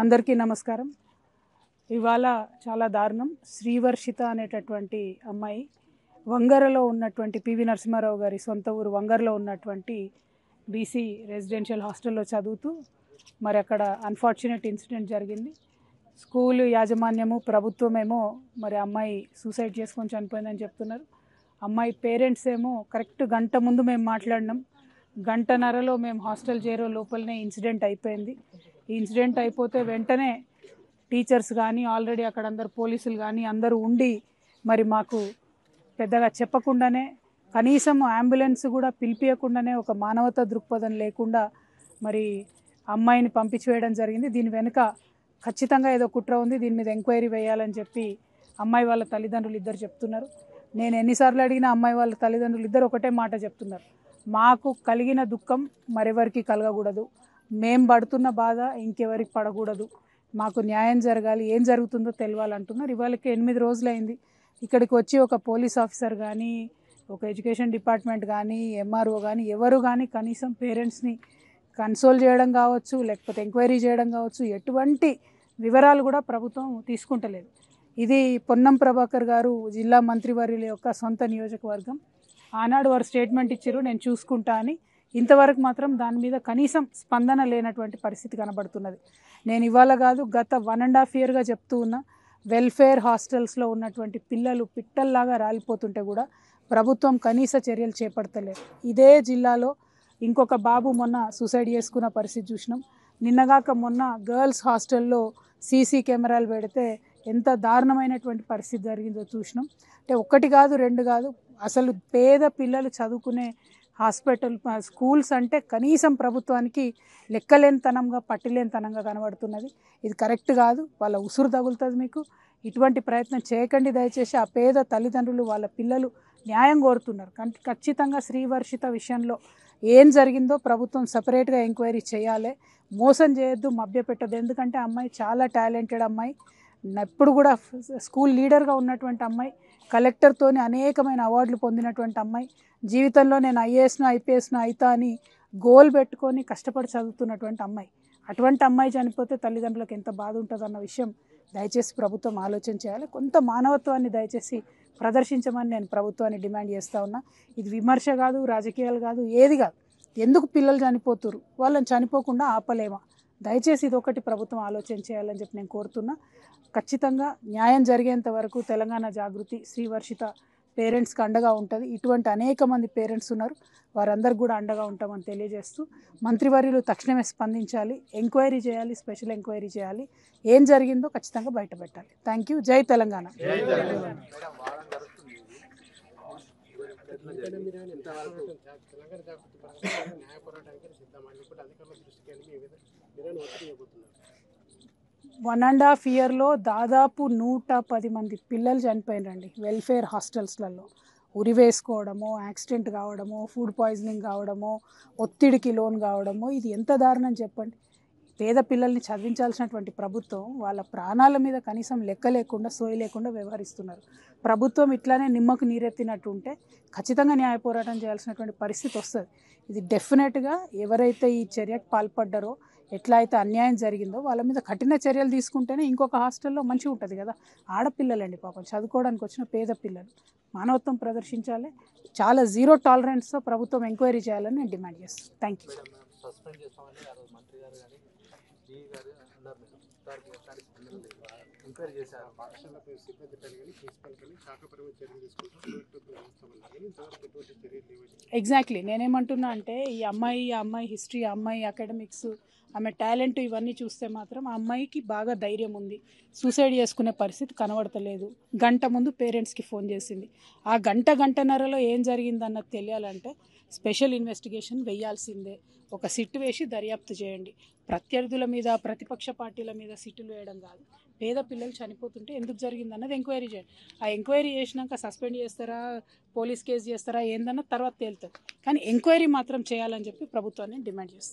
అందరికీ నమస్కారం. ఇవాళ చాలా దారుణం. శ్రీవర్షిత అనేటటువంటి అమ్మాయి వంగరలో ఉన్నటువంటి పివి నరసింహారావు గారి సొంత ఊరు వంగరలో ఉన్నటువంటి బీసీ రెసిడెన్షియల్ హాస్టల్లో చదువుతూ మరి అక్కడ అన్ఫార్చునేట్ ఇన్సిడెంట్ జరిగింది. స్కూల్ యాజమాన్యము ప్రభుత్వమేమో మరి అమ్మాయి సూసైడ్ చేసుకొని చనిపోయిందని చెప్తున్నారు. అమ్మాయి పేరెంట్స్ ఏమో కరెక్ట్ గంట ముందు మేము మాట్లాడినాం, గంటన్నరలో మేము హాస్టల్ చేరే లోపలనే ఇన్సిడెంట్ అయిపోయింది. ఈ ఇన్సిడెంట్ అయిపోతే వెంటనే టీచర్స్ కానీ ఆల్రెడీ అక్కడ అందరు పోలీసులు కానీ అందరూ ఉండి మరి మాకు పెద్దగా చెప్పకుండానే కనీసం అంబులెన్స్ కూడా పిలిపియకుండానే ఒక మానవతా దృక్పథం లేకుండా మరి అమ్మాయిని పంపించివేయడం జరిగింది. దీని వెనుక ఖచ్చితంగా ఏదో కుట్ర ఉంది, దీని మీద ఎంక్వైరీ వేయాలని చెప్పి అమ్మాయి వాళ్ళ తల్లిదండ్రులు ఇద్దరు చెప్తున్నారు. నేను ఎన్నిసార్లు అడిగినా అమ్మాయి వాళ్ళ తల్లిదండ్రులు ఇద్దరు ఒకటే మాట చెప్తున్నారు, మాకు కలిగిన దుఃఖం మరెవరికి కలగకూడదు, మేం పడుతున్న బాధ ఇంకెవరికి పడకూడదు, మాకు న్యాయం జరగాలి, ఏం జరుగుతుందో తెలియాలంటున్నారు. ఇవాళకి 8 రోజులైంది. ఇక్కడికి వచ్చి ఒక పోలీస్ ఆఫీసర్ కానీ ఒక ఎడ్యుకేషన్ డిపార్ట్మెంట్ కానీ ఎంఆర్ఓ కానీ ఎవరు కానీ కనీసం పేరెంట్స్ని కన్సోల్ చేయడం కావచ్చు, లేకపోతే ఎంక్వైరీ చేయడం కావచ్చు, ఎటువంటి వివరాలు కూడా ప్రభుత్వం తీసుకుంటలేదు. ఇది పొన్నం ప్రభాకర్ గారు జిల్లా మంత్రివర్యుల యొక్క సొంత నియోజకవర్గం. ఆనాడు వారు స్టేట్మెంట్ ఇచ్చారు, నేను చూసుకుంటా అని. ఇంతవరకు మాత్రం దాని మీద కనీసం స్పందన లేనటువంటి పరిస్థితి కనబడుతున్నది. నేను ఇవాళ కాదు గత 1.5 yearగా చెప్తూ ఉన్నా, వెల్ఫేర్ హాస్టల్స్లో ఉన్నటువంటి పిల్లలు పిట్టల్లాగా రాలిపోతుంటే కూడా ప్రభుత్వం కనీస చర్యలు చేపడతలేదు. ఇదే జిల్లాలో ఇంకొక బాబు మొన్న సూసైడ్ చేసుకున్న పరిస్థితి చూసినాం. నిన్నగాక మొన్న గర్ల్స్ హాస్టల్లో సీసీ కెమెరాలు పెడితే ఎంత దారుణమైనటువంటి పరిస్థితి జరిగిందో చూసినాం. అంటే ఒకటి కాదు రెండు కాదు, అసలు పేద పిల్లలు చదువుకునే హాస్పిటల్ స్కూల్స్ అంటే కనీసం ప్రభుత్వానికి లెక్కలేనితనంగా పట్టిలేనితనంగా కనబడుతున్నది. ఇది కరెక్ట్ కాదు, వాళ్ళ ఉసురు తగులుతుంది మీకు. ఇటువంటి ప్రయత్నం చేయకండి దయచేసి. ఆ పేద తల్లిదండ్రులు వాళ్ళ పిల్లలు న్యాయం కోరుతున్నారు. ఖచ్చితంగా శ్రీవర్షిత విషయంలో ఏం జరిగిందో ప్రభుత్వం సపరేట్గా ఎంక్వైరీ చేయాలి. మోసం చేయొద్దు, మభ్యపెట్టద్దు. ఎందుకంటే అమ్మాయి చాలా టాలెంటెడ్ అమ్మాయి, ఎప్పుడు కూడా స్కూల్ లీడర్గా ఉన్నటువంటి అమ్మాయి, కలెక్టర్తోని అనేకమైన అవార్డులు పొందినటువంటి అమ్మాయి, జీవితంలో నేను ఐఏఎస్ను ఐపీఎస్ను అవుతా అని గోల్ పెట్టుకొని కష్టపడి చదువుతున్నటువంటి అమ్మాయి. అటువంటి అమ్మాయి చనిపోతే తల్లిదండ్రులకు ఎంత బాధ ఉంటుందన్న విషయం దయచేసి ప్రభుత్వం ఆలోచన చేయాలి. కొంత మానవత్వాన్ని దయచేసి ప్రదర్శించమని నేను ప్రభుత్వాన్ని డిమాండ్ చేస్తూ ఉన్నా. ఇది విమర్శ కాదు, రాజకీయాలు కాదు, ఏది కాదు. ఎందుకు పిల్లలు చనిపోతురు, వాళ్ళని చనిపోకుండా ఆపలేమా? దయచేసి ఇదొకటి ప్రభుత్వం ఆలోచన చేయాలని చెప్పి నేను కోరుతున్నా. ఖచ్చితంగా న్యాయం జరిగేంత వరకు తెలంగాణ జాగృతి శ్రీవర్షిత పేరెంట్స్కి అండగా ఉంటుంది. ఇటువంటి అనేక మంది పేరెంట్స్ ఉన్నారు, వారందరికి కూడా అండగా ఉంటామని తెలియజేస్తూ మంత్రివర్యులు తక్షణమే స్పందించాలి, ఎంక్వైరీ చేయాలి, స్పెషల్ ఎంక్వైరీ చేయాలి, ఏం జరిగిందో ఖచ్చితంగా బయట పెట్టాలి. Thank you. జై తెలంగాణ. వన్ అండ్ హాఫ్ ఇయర్లో దాదాపు 110 మంది పిల్లలు చనిపోయినండి వెల్ఫేర్ హాస్టల్స్లలో. ఉరి వేసుకోవడమో, యాక్సిడెంట్ కావడమో, ఫుడ్ పాయిజనింగ్ కావడమో, ఒత్తిడికి లోన్ కావడమో, ఇది ఎంత దారుణం చెప్పండి. పేద పిల్లల్ని చదివించాల్సినటువంటి ప్రభుత్వం వాళ్ళ ప్రాణాల మీద కనీసం లెక్క లేకుండా సోయి లేకుండా వ్యవహరిస్తున్నారు. ప్రభుత్వం ఇట్లానే నిమ్మకు నీరెత్తినట్టు ఉంటే ఖచ్చితంగా న్యాయ పోరాటం చేయాల్సినటువంటి పరిస్థితి వస్తుంది. ఇది డెఫినెట్గా ఎవరైతే ఈ చర్యకు పాల్పడ్డారో, ఎట్లా అయితే అన్యాయం జరిగిందో వాళ్ళ మీద కఠిన చర్యలు తీసుకుంటేనే ఇంకొక హాస్టల్లో మంచిగా ఉంటుంది కదా. ఆడపిల్లలండి పాపం, చదువుకోవడానికి వచ్చిన పేద పిల్లలు. మానవత్వం ప్రదర్శించాలి. చాలా జీరో టాలరెన్స్తో ప్రభుత్వం ఎంక్వైరీ చేయాలని నేను డిమాండ్ చేస్తాను. Thank you. ఎగ్జాక్ట్లీ నేనేమంటున్నా అంటే ఈ అమ్మాయి హిస్టరీ, అమ్మాయి అకాడమిక్స్, ఆమె టాలెంట్ ఇవన్నీ చూస్తే మాత్రం ఆ అమ్మాయికి బాగా ధైర్యం ఉంది. సూసైడ్ చేసుకునే పరిస్థితి కనబడతలేదు. గంట ముందు పేరెంట్స్కి ఫోన్ చేసింది. ఆ గంటన్నరలో ఏం జరిగిందన్నది తెలియాలంటే స్పెషల్ ఇన్వెస్టిగేషన్ వేయాల్సిందే. ఒక సిట్ వేసి దర్యాప్తు చేయండి. ప్రత్యర్థుల మీద, ప్రతిపక్ష పార్టీల మీద సిట్టులు వేయడం కాదు. పేద పిల్లలు చనిపోతుంటే ఎందుకు జరిగిందన్నది ఎంక్వైరీ చేయండి. ఆ ఎంక్వైరీ చేసినాక సస్పెండ్ చేస్తారా, పోలీస్ కేసు చేస్తారా ఏందన్నది తర్వాత తేలుతుంది. కానీ ఎంక్వైరీ మాత్రం చేయాలని చెప్పి ప్రభుత్వాన్ని డిమాండ్ చేస్తాం.